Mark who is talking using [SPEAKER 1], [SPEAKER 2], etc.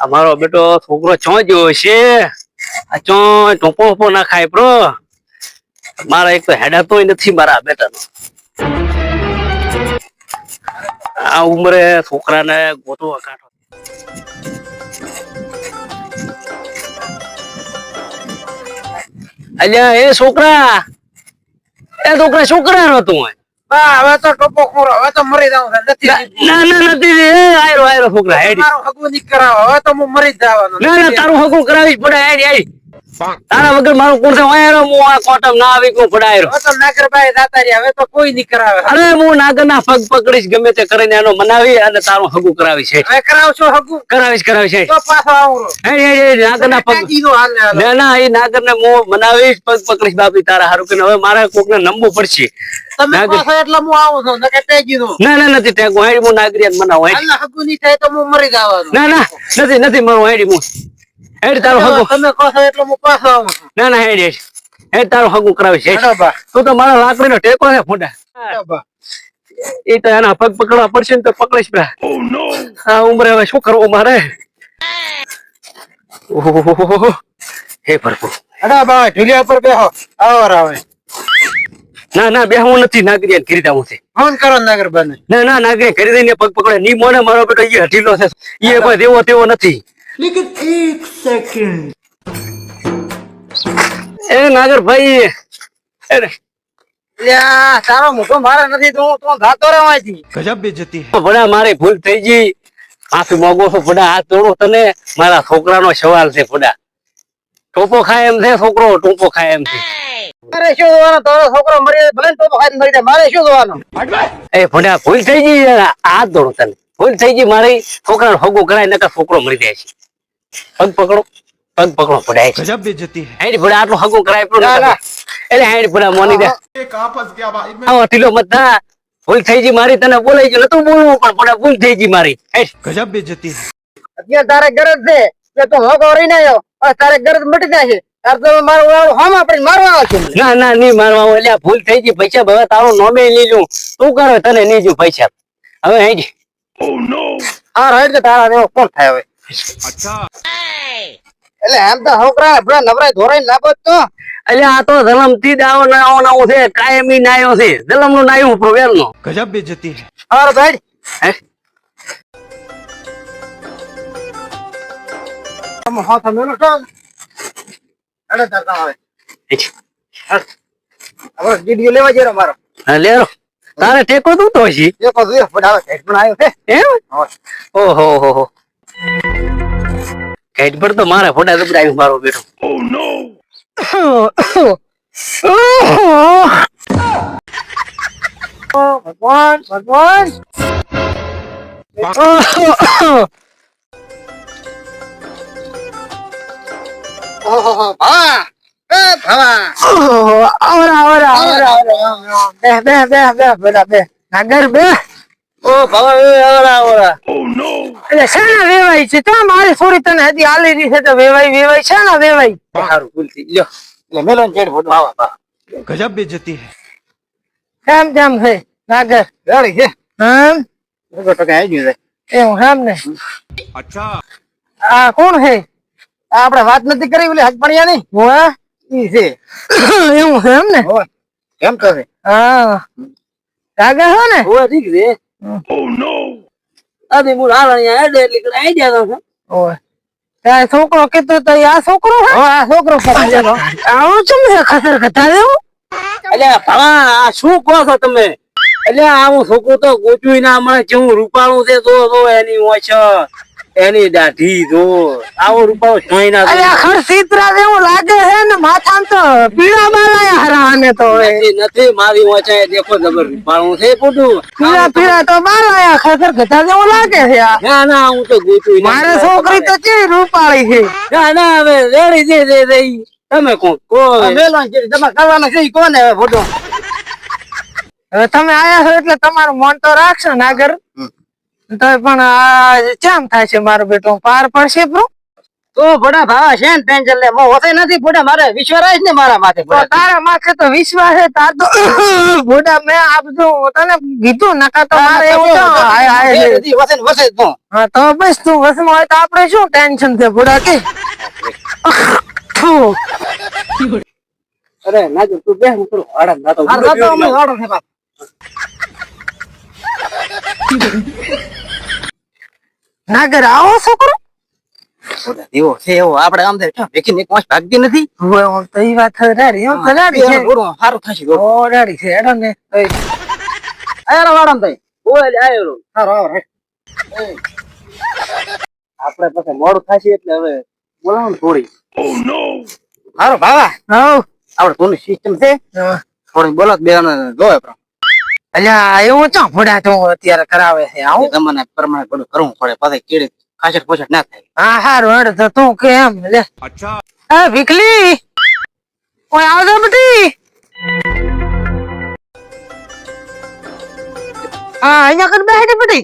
[SPEAKER 1] અમારો બેટો છોકરો ચો જેવો છે આ ચો ટોપો ના ખાય પ્રો મારા એક તો હેડાતોય નથી મારા બેટાનો આ ઉંમરે છોકરાને ગોતવો કાઢો અલ્યા એ છોકરા શું કરારો તું
[SPEAKER 2] હવે તો ટોપો ખોરો હવે તો મરી જાવ
[SPEAKER 1] ના નથી આયરો છોકરા હેડી
[SPEAKER 2] મારું હગું નહીં કરાવો હવે તો હું મરી જ જવાનો
[SPEAKER 1] ના તારું હગું કરાવીશ પડે હેડી તારા વગર મારું કોણ આયરો હું આ કોટમ ના આવી કો પડાયરો
[SPEAKER 2] હવે તો નાગરભાઈ દાતા રહ્યા હવે તો કોઈ નહીં કરાવે
[SPEAKER 1] અરે હું નાગર ના પગ પકડીશ ગમે તે કરીને એનો મનાવી અને તારું હગું કરાવીશ
[SPEAKER 2] હવે કરાવશો હગું
[SPEAKER 1] કરાવીશ
[SPEAKER 2] તો પાછો આવું
[SPEAKER 1] હેડી નાગર ના પગ ના એ નાગર ને હું મનાવીશ પગ પકડીશ બાપી તારા હારું કે હવે મારે કોક ને નમવું પડશે
[SPEAKER 2] તમે પાછો એટલે હું આવું છું નકે તેજી દો
[SPEAKER 1] ના નથી ટેગો હેડી હું નાગરિયાત મનાવું હેડી
[SPEAKER 2] અલ્લાહ હગું નહીં થાય તો હું મરી જવાનો
[SPEAKER 1] ના નથી મારું હેડી હું હેડ તારું હગું
[SPEAKER 2] તમે કહો છો એટલે હું પાછો આવું છું
[SPEAKER 1] ના હેડ તારું હગું કરાવીશ તું તો મારા લાકડીનો ટેકો છે ફોટા એ તો એના પગ પકડવા પડશે ને તો પકડીશ આ ઉંમરે હવે શું કરવું મારે હે ભરપૂર
[SPEAKER 2] અડા બા ઢુલિયા પર બેહો આવો આવે
[SPEAKER 1] ના બેહવું નથી નાગરિયાત કરી દઉં છે
[SPEAKER 2] ફોન કરો નાગરભાઈ
[SPEAKER 1] ના નાગરિયાત કરી દઈને પગ પકડે ની મોને મારો બેટો એ ઢીલો છે એ કોઈ દેવો તેવો નથી
[SPEAKER 2] લેકિન 1 સેકન્ડ
[SPEAKER 1] એ નાગરભાઈ
[SPEAKER 2] તારો મોટો મારે નથી તો હું ગાતો રહેવાથી
[SPEAKER 3] ગજબ બેઇજ્જતી
[SPEAKER 1] ભડા મારી ભૂલ થઈ ગઈ માફી માંગો છો ભડા હાથ જોડો તને મારા છોકરાનો સવાલ છે ભડા ટોપો ખાય એમ છે છોકરો ટોપો ખાય એમ છે
[SPEAKER 2] મારે શું જોવાનો તારો છોકરો મરી ભલે ટોપો ખાઈને મરી જાય મારે શું જોવાનો
[SPEAKER 1] એ ભડા ભૂલ થઈ ગઈ હાથ જોડો તને ભૂલ થઈ ગઈ મારી છોકરાનો હગું કરાય નકર છોકરો મરી જાય છે પગ પકડો પડાય છે
[SPEAKER 3] ગજબ બેઇજ્જતી
[SPEAKER 1] હેડી ભડા આટલું હગું કરાય એટલે હેડી ભડા મોની દે આવો ઢીલો મત થા ભૂલ થઈ ગઈ મારી તને બોલાઈ ગયો નતું બોલવું પણ ભડા ભૂલ થઈ ગઈ મારી
[SPEAKER 3] ગજબ બેઇજ્જતી
[SPEAKER 2] અત્યારે તારે ગરજ છે કે તું હગો રહી ના આવ્યો તારે ગરજ મટી જાય તાર તો મારું હોમ આપણે મારવા આવે છે
[SPEAKER 1] ના નહીં મારવા એટલે ભૂલ થઈ ગઈ પૈસા હવે તારો નોમે લીધું તું કરે તને નહીં જો પૈસા હવે હેડી
[SPEAKER 2] હા રાઈટ તારા દેવો કોણ થાય હવે એટલે એમ તો છોકરા આપડા નવરાય ધોરાઈ લાગો તો
[SPEAKER 1] એટલે આ તો જલમ થી દાવો નાવો છે કાયમી નાયો છે જલમ નું નાયું પ્રવેર નો
[SPEAKER 3] ગજબ બેઇજ્જતી
[SPEAKER 2] હાર ભાઈ હાથ મેલો તો અરે તાતા આવે હવે વિડિયો લેવા જરો મારો
[SPEAKER 1] લેરો તારે ટેકો તું તો છી
[SPEAKER 2] એ પછી બનાવે હેડ પણ આવ્યો છે
[SPEAKER 1] એમ ઓહો હેડ પર તો મારે ફોટા દબડાવી મારો બેટો ઓ નો
[SPEAKER 2] ભગવાન નાગર બે
[SPEAKER 1] ઓ ભવા
[SPEAKER 2] એટલે શેના વેવાય છે તો મારી થોડી તને હજી આલી રહી છે તો વેવાય શેના વેવાય
[SPEAKER 1] સારું ભૂલથી લ્યો એટલે મેલો ને ફોટો આવા
[SPEAKER 3] ગજબ બેઇજ્જતી
[SPEAKER 2] કેમ છે નાગર
[SPEAKER 1] રેડી છે
[SPEAKER 2] હમ
[SPEAKER 1] ટકા આવી ગયું
[SPEAKER 2] એવું હેમ ને
[SPEAKER 3] અચ્છા
[SPEAKER 2] આ કોણ છે આપણે વાત નથી કરી ઓલી હજપણિયા ની હોવા ઈ છે એવું છે એમ ને
[SPEAKER 1] કેમ તો છે
[SPEAKER 2] હા નાગર હો ને
[SPEAKER 1] હોવા ઠીક છે
[SPEAKER 3] ઓ નો
[SPEAKER 1] અભી મુર હાલણિયા હેડે એટલે કે આઈ ગયા તો
[SPEAKER 2] ઓય આ છોકરો કીધું તો આ છોકરો હે આ છોકરો પકડેલો આવું ચમ છે ખતર ખતા દેવું
[SPEAKER 1] એટલે ભવા આ શું કહો છો તમે એટલે આવું છોકરું તો ગોચું ના મળે જેવું રૂપાળું છે તો એની ઓછ એની દાઢી જો આવો રૂપાળો જોઈ ના
[SPEAKER 2] અરે ખરસીતરા જેવું લાગે છે ને માથામાં તો પીળા બાલાયા હરાને તો
[SPEAKER 1] નથી મારી ઓછા દેખો જબર રૂપાળું છે પોતું
[SPEAKER 2] પીળા તો બાલાયા ખતર ખતા જેવું લાગે છે આ
[SPEAKER 1] ના હું તો ગોચું
[SPEAKER 2] મારે છોકરી તો ચેવી રૂપાળી છે
[SPEAKER 1] ના હવે રેડી દે તમે કોણ
[SPEAKER 2] તમે કરવાનો છે કોને ફોટો હવે તમે આયા છો એટલે તમારું મન તો રાખશો નાગર તો પણ આ કેમ થાય છે મારો બેટો પાર પડશે બ્રો તો ભડા ભાવા છે ને ટેન્શન લે મો હોતે નથી ભડા મારે વિશ્વાસ ને મારા માથે
[SPEAKER 4] તો તારા માથે તો વિશ્વાસ છે તાર તો ભોડા મેં આપજો તને કીધું નકા તો મારે એવું તો હાય હાય છે.
[SPEAKER 2] વસે ને વસે તું
[SPEAKER 4] હા તો બસ તું વસમાં હોય તો આપણે શું ટેન્શન છે ભોડા કે
[SPEAKER 1] અરે નાજો તું બે હું થોડું હાડા ના તો
[SPEAKER 2] હાર તો અમે વાડો છે બાપ
[SPEAKER 4] નાગર આવો છોકરો
[SPEAKER 2] એવો છે એવો આપણે આમ થાય વેખીને એક વાંસ ભાગતી નથી
[SPEAKER 4] હવે આમ તો ઈ વાત રાડી એમ તો રાડી છે
[SPEAKER 2] સારું થશે
[SPEAKER 4] ઓ રાડી છે એડો ને
[SPEAKER 2] આયા વાડમ થાય
[SPEAKER 1] ઓય લે આયો
[SPEAKER 2] સારું આવો રે
[SPEAKER 1] આપણે પછી મોડું થશે એટલે હવે બોલાવો ને થોડી
[SPEAKER 3] Oh no!
[SPEAKER 2] સારું ભાવા
[SPEAKER 4] હવ
[SPEAKER 2] આપણે કોની સિસ્ટમ છે થોડી બોલો બે જોવે પણ
[SPEAKER 4] અલ્યા એવું ચો ભોડા તું અત્યારે કરાવે છે આવું
[SPEAKER 2] તમને પ્રમાણે બધું કરવું પડે પછી કેડી ખાસટ પોસટ ના થાય
[SPEAKER 4] હા હારું હેડ તો તું કે એમ લે
[SPEAKER 3] अच्छा
[SPEAKER 4] એ ભીખલી ઓય આવજો બેટી હા અહીંયા કર બેઠી બેટી